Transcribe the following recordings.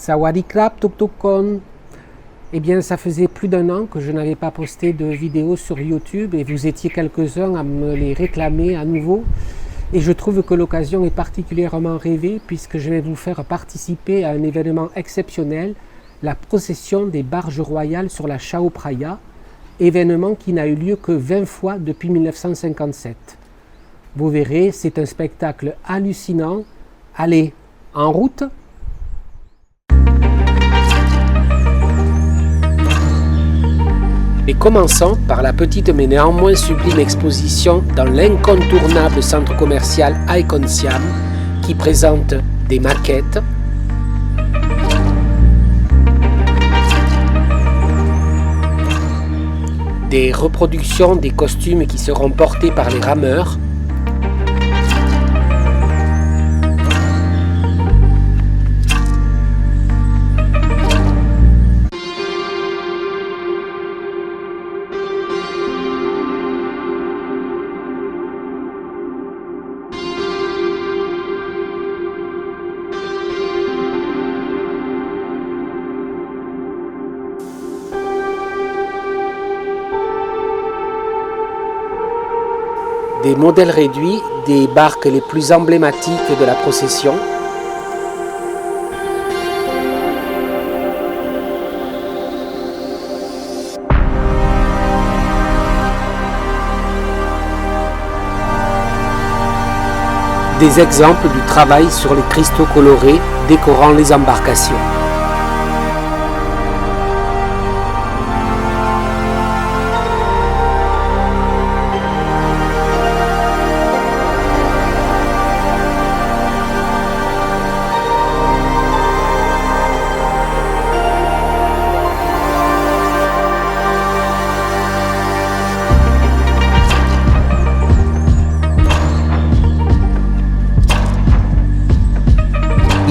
Sawadee-krap tuk-tuk-kon. Eh bien, ça faisait plus d'un an que je n'avais pas posté de vidéos sur YouTube et vous étiez quelques-uns à me les réclamer à nouveau. Et je trouve que l'occasion est particulièrement rêvée puisque je vais vous faire participer à un événement exceptionnel, la procession des barges royales sur la Chao Phraya, événement qui n'a eu lieu que 20 fois depuis 1957. Vous verrez, c'est un spectacle hallucinant. Allez, en route! Et commençons par la petite mais néanmoins sublime exposition dans l'incontournable centre commercial Icon Siam qui présente des maquettes, des reproductions des costumes qui seront portés par les rameurs, des modèles réduits des barques les plus emblématiques de la procession, des exemples du travail sur les cristaux colorés décorant les embarcations.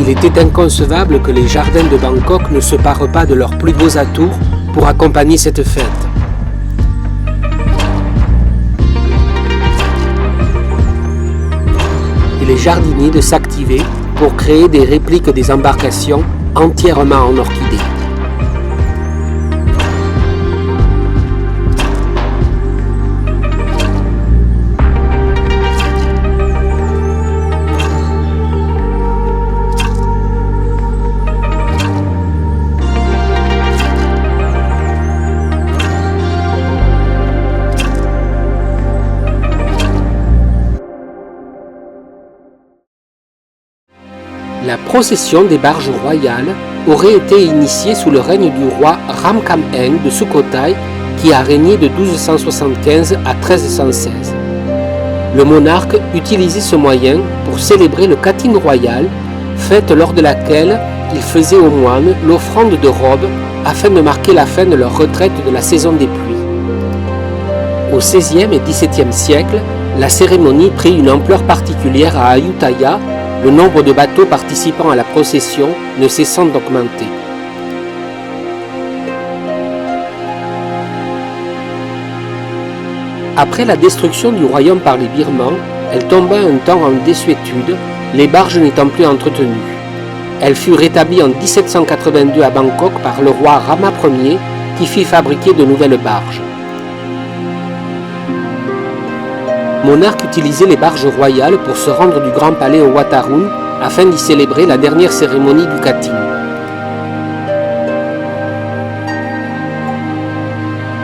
Il était inconcevable que les jardins de Bangkok ne se parent pas de leurs plus beaux atours pour accompagner cette fête. Et les jardiniers de s'activer pour créer des répliques des embarcations entièrement en orchidées. La procession des barges royales aurait été initiée sous le règne du roi Ramkhamhaeng de Sukhothai qui a régné de 1275 à 1316. Le monarque utilisait ce moyen pour célébrer le Khatin royal, fête lors de laquelle il faisait aux moines l'offrande de robes afin de marquer la fin de leur retraite de la saison des pluies. Au XVIe et XVIIe siècle, la cérémonie prit une ampleur particulière à Ayutthaya, le nombre de bateaux participant à la procession ne cessant d'augmenter. Après la destruction du royaume par les Birmans, elle tomba un temps en désuétude, les barges n'étant plus entretenues. Elle fut rétablie en 1782 à Bangkok par le roi Rama Ier qui fit fabriquer de nouvelles barges. Monarque utilisait les barges royales pour se rendre du Grand Palais au Wat Arun afin d'y célébrer la dernière cérémonie du Khatin.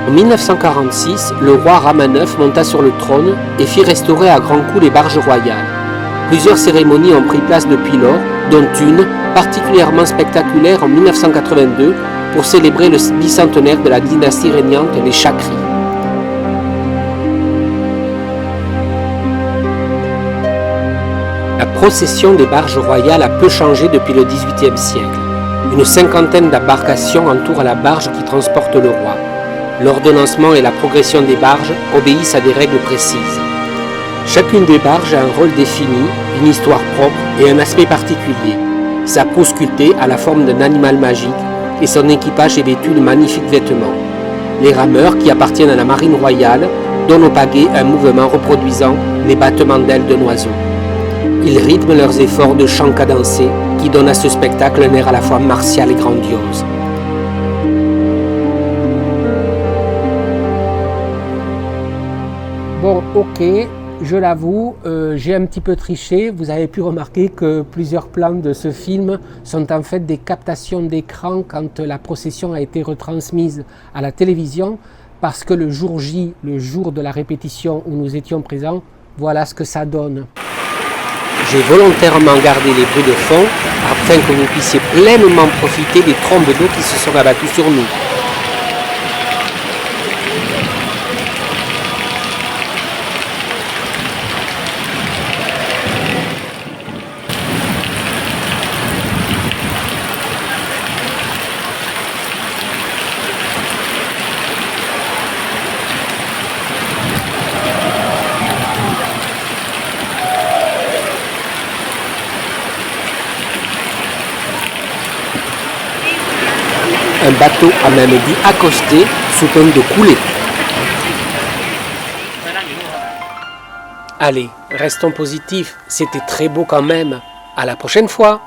En 1946, le roi Rama IX monta sur le trône et fit restaurer à grands coups les barges royales. Plusieurs cérémonies ont pris place depuis lors, dont une particulièrement spectaculaire en 1982 pour célébrer le bicentenaire de la dynastie régnante, les Chakris. La procession des barges royales a peu changé depuis le XVIIIe siècle. Une cinquantaine d'embarcations entourent la barge qui transporte le roi. L'ordonnancement et la progression des barges obéissent à des règles précises. Chacune des barges a un rôle défini, une histoire propre et un aspect particulier. Sa proue sculptée a la forme d'un animal magique et son équipage est vêtu de magnifiques vêtements. Les rameurs, qui appartiennent à la marine royale, donnent au pagaie un mouvement reproduisant les battements d'ailes d'un oiseau. Ils rythment leurs efforts de chant cadencé qui donne à ce spectacle un air à la fois martial et grandiose. Bon, ok, je l'avoue, j'ai un petit peu triché. Vous avez pu remarquer que plusieurs plans de ce film sont en fait des captations d'écran quand la procession a été retransmise à la télévision, parce que le jour J, le jour de la répétition où nous étions présents, voilà ce que ça donne. J'ai volontairement gardé les bruits de fond afin que vous puissiez pleinement profiter des trombes d'eau qui se sont abattues sur nous. Un bateau a même dû accoster sous peine de couler. Allez, restons positifs, c'était très beau quand même. À la prochaine fois!